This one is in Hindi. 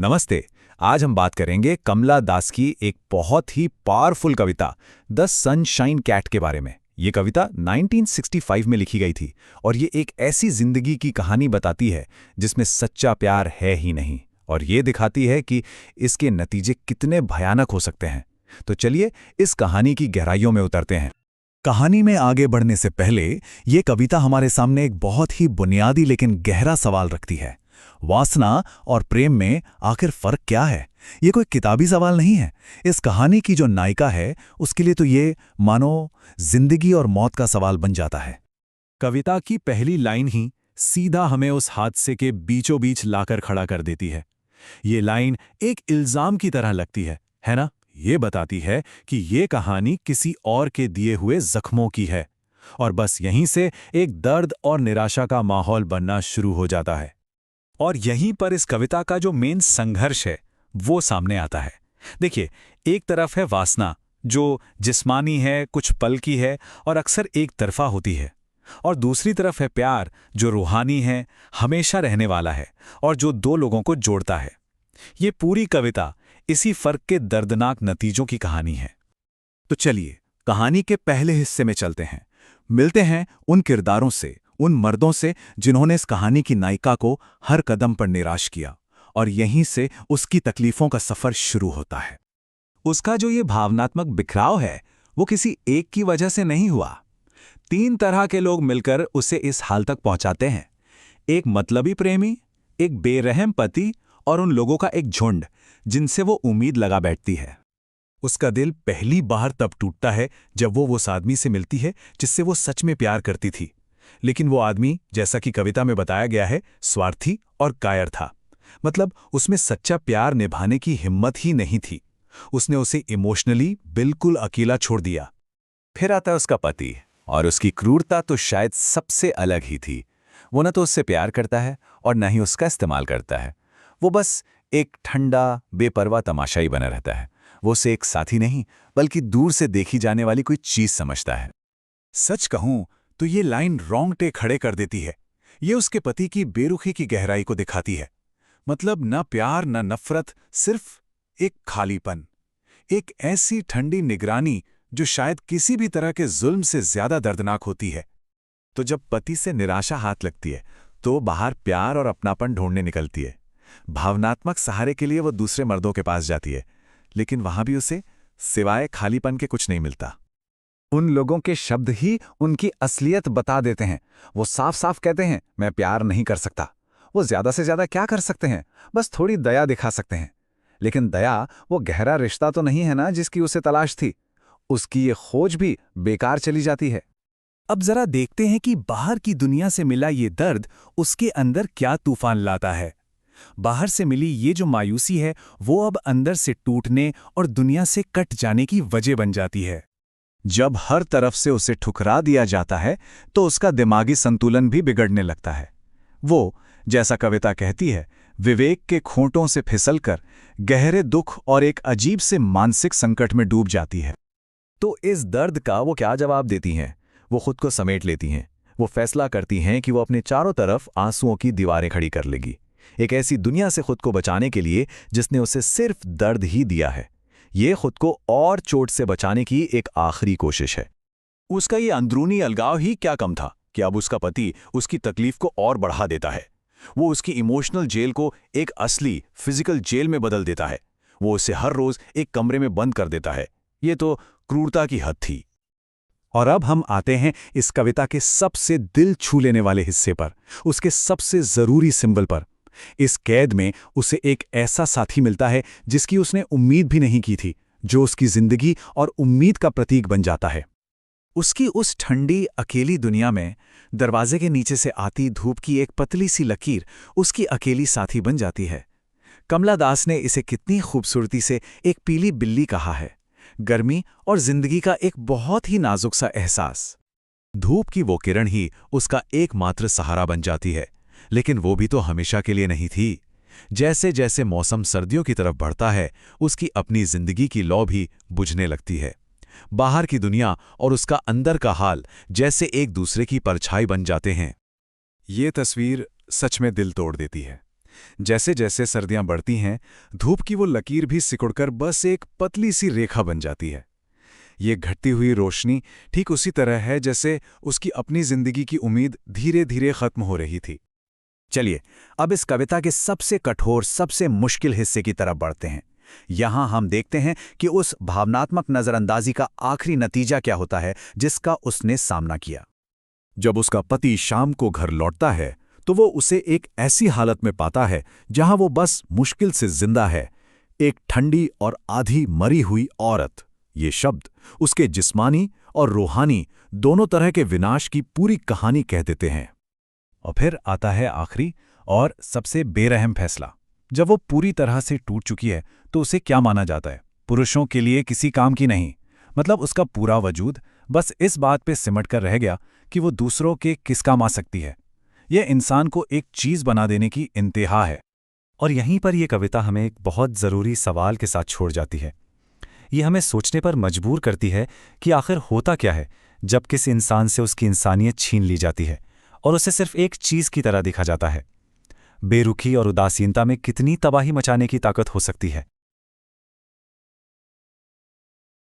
नमस्ते। आज हम बात करेंगे कमला दास की एक बहुत ही पावरफुल कविता द सनशाइन कैट के बारे में। ये कविता 1965 में लिखी गई थी और ये एक ऐसी जिंदगी की कहानी बताती है जिसमें सच्चा प्यार है ही नहीं, और ये दिखाती है कि इसके नतीजे कितने भयानक हो सकते हैं। तो चलिए इस कहानी की गहराइयों में उतरते हैं। कहानी में आगे बढ़ने से पहले ये कविता हमारे सामने एक बहुत ही बुनियादी लेकिन गहरा सवाल रखती है। वासना और प्रेम में आखिर फर्क क्या है? ये कोई किताबी सवाल नहीं है। इस कहानी की जो नायिका है उसके लिए तो ये मानो जिंदगी और मौत का सवाल बन जाता है। कविता की पहली लाइन ही सीधा हमें उस हादसे के बीचों बीच लाकर खड़ा कर देती है। ये लाइन एक इल्जाम की तरह लगती है ना? ये बताती है कि ये कहानी किसी और के दिए हुए जख्मों की है, और बस यहीं से एक दर्द और निराशा का माहौल बनना शुरू हो जाता है। और यहीं पर इस कविता का जो मेन संघर्ष है वो सामने आता है। देखिए, एक तरफ है वासना जो जिस्मानी है, कुछ पल की है और अक्सर एक तरफा होती है, और दूसरी तरफ है प्यार जो रूहानी है, हमेशा रहने वाला है और जो दो लोगों को जोड़ता है। ये पूरी कविता इसी फर्क के दर्दनाक नतीजों की कहानी है। तो चलिए कहानी के पहले हिस्से में चलते हैं। मिलते हैं उन किरदारों से, उन मर्दों से जिन्होंने इस कहानी की नायिका को हर कदम पर निराश किया, और यहीं से उसकी तकलीफों का सफर शुरू होता है। उसका जो ये भावनात्मक बिखराव है वो किसी एक की वजह से नहीं हुआ। 3 तरह के लोग मिलकर उसे इस हाल तक पहुंचाते हैं। एक मतलबी प्रेमी, एक बेरहम पति और उन लोगों का एक झुंड जिनसे वो उम्मीद लगा बैठती है। उसका दिल पहली बार तब टूटता है जब वो उस आदमी से मिलती है जिससे वो सच में प्यार करती थी, लेकिन वो आदमी, जैसा कि कविता में बताया गया है, स्वार्थी और कायर था। मतलब उसमें सच्चा प्यार निभाने की हिम्मत ही नहीं थी। उसने उसे इमोशनली बिल्कुल अकेला छोड़ दिया। फिर आता है उसका पति, और उसकी क्रूरता तो शायद सबसे अलग ही थी। वो न तो उससे प्यार करता है और न ही उसका इस्तेमाल करता है। वो बस एक ठंडा बेपरवाह तमाशाई बना रहता है। वो उसे एक साथी नहीं बल्कि दूर से देखी जाने वाली कोई चीज समझता है। सच कहूं तो ये लाइन रोंगटे खड़े कर देती है। ये उसके पति की बेरुखी की गहराई को दिखाती है। मतलब न प्यार न नफरत, सिर्फ एक खालीपन, एक ऐसी ठंडी निगरानी जो शायद किसी भी तरह के जुल्म से ज्यादा दर्दनाक होती है। तो जब पति से निराशा हाथ लगती है तो बाहर प्यार और अपनापन ढूंढने निकलती है। भावनात्मक सहारे के लिए वो दूसरे मर्दों के पास जाती है, लेकिन वहां भी उसे सिवाय खालीपन के कुछ नहीं मिलता। उन लोगों के शब्द ही उनकी असलियत बता देते हैं। वो साफ साफ कहते हैं, मैं प्यार नहीं कर सकता। वो ज्यादा से ज्यादा क्या कर सकते हैं? बस थोड़ी दया दिखा सकते हैं। लेकिन दया वो गहरा रिश्ता तो नहीं है ना जिसकी उसे तलाश थी। उसकी ये खोज भी बेकार चली जाती है। अब जरा देखते हैं कि बाहर की दुनिया से मिला ये दर्द उसके अंदर क्या तूफान लाता है। बाहर से मिली ये जो मायूसी है वो अब अंदर से टूटने और दुनिया से कट जाने की वजह बन जाती है। जब हर तरफ से उसे ठुकरा दिया जाता है तो उसका दिमागी संतुलन भी बिगड़ने लगता है। वो, जैसा कविता कहती है, विवेक के खोंटों से फिसलकर गहरे दुख और एक अजीब से मानसिक संकट में डूब जाती है। तो इस दर्द का वो क्या जवाब देती हैं? वो खुद को समेट लेती हैं। वो फैसला करती हैं कि वो अपने चारों तरफ आंसुओं की दीवारें खड़ी कर लेगी, एक ऐसी दुनिया से खुद को बचाने के लिए जिसने उसे सिर्फ दर्द ही दिया है। ये खुद को और चोट से बचाने की एक आखिरी कोशिश है। उसका ये अंदरूनी अलगाव ही क्या कम था कि अब उसका पति उसकी तकलीफ को और बढ़ा देता है। वो उसकी इमोशनल जेल को एक असली फिजिकल जेल में बदल देता है। वो उसे हर रोज एक कमरे में बंद कर देता है। ये तो क्रूरता की हद थी। और अब हम आते हैं इस कविता के सबसे दिल छू लेने वाले हिस्से पर, उसके सबसे जरूरी सिंबल पर। इस कैद में उसे एक ऐसा साथी मिलता है जिसकी उसने उम्मीद भी नहीं की थी, जो उसकी जिंदगी और उम्मीद का प्रतीक बन जाता है। उसकी उस ठंडी अकेली दुनिया में दरवाजे के नीचे से आती धूप की एक पतली सी लकीर उसकी अकेली साथी बन जाती है। कमला दास ने इसे कितनी खूबसूरती से एक पीली बिल्ली कहा है। गर्मी और जिंदगी का एक बहुत ही नाजुक सा एहसास। धूप की वो किरण ही उसका एकमात्र सहारा बन जाती है, लेकिन वो भी तो हमेशा के लिए नहीं थी। जैसे जैसे मौसम सर्दियों की तरफ बढ़ता है उसकी अपनी जिंदगी की लौ भी बुझने लगती है। बाहर की दुनिया और उसका अंदर का हाल जैसे एक दूसरे की परछाई बन जाते हैं। ये तस्वीर सच में दिल तोड़ देती है। जैसे जैसे सर्दियां बढ़ती हैं, धूप की वो लकीर भी सिकुड़कर बस एक पतली सी रेखा बन जाती है। ये घटती हुई रोशनी ठीक उसी तरह है जैसे उसकी अपनी जिंदगी की उम्मीद धीरे धीरे खत्म हो रही थी। चलिए, अब इस कविता के सबसे कठोर, सबसे मुश्किल हिस्से की तरफ बढ़ते हैं। यहां हम देखते हैं कि उस भावनात्मक नजरअंदाजी का आखिरी नतीजा क्या होता है जिसका उसने सामना किया। जब उसका पति शाम को घर लौटता है तो वो उसे एक ऐसी हालत में पाता है जहां वो बस मुश्किल से जिंदा है, एक ठंडी और आधी मरी हुई औरत। ये शब्द उसके जिस्मानी और रूहानी दोनों तरह के विनाश की पूरी कहानी कह देते हैं। और फिर आता है आखिरी और सबसे बेरहम फैसला। जब वो पूरी तरह से टूट चुकी है तो उसे क्या माना जाता है? पुरुषों के लिए किसी काम की नहीं। मतलब उसका पूरा वजूद बस इस बात पे सिमट कर रह गया कि वो दूसरों के किस काम आ सकती है। यह इंसान को एक चीज बना देने की इंतहा है। और यहीं पर यह कविता हमें एक बहुत ज़रूरी सवाल के साथ छोड़ जाती है। ये हमें सोचने पर मजबूर करती है कि आखिर होता क्या है जब किसी इंसान से उसकी इंसानियत छीन ली जाती है और उसे सिर्फ एक चीज़ की तरह देखा जाता है। बेरुखी और उदासीनता में कितनी तबाही मचाने की ताकत हो सकती है।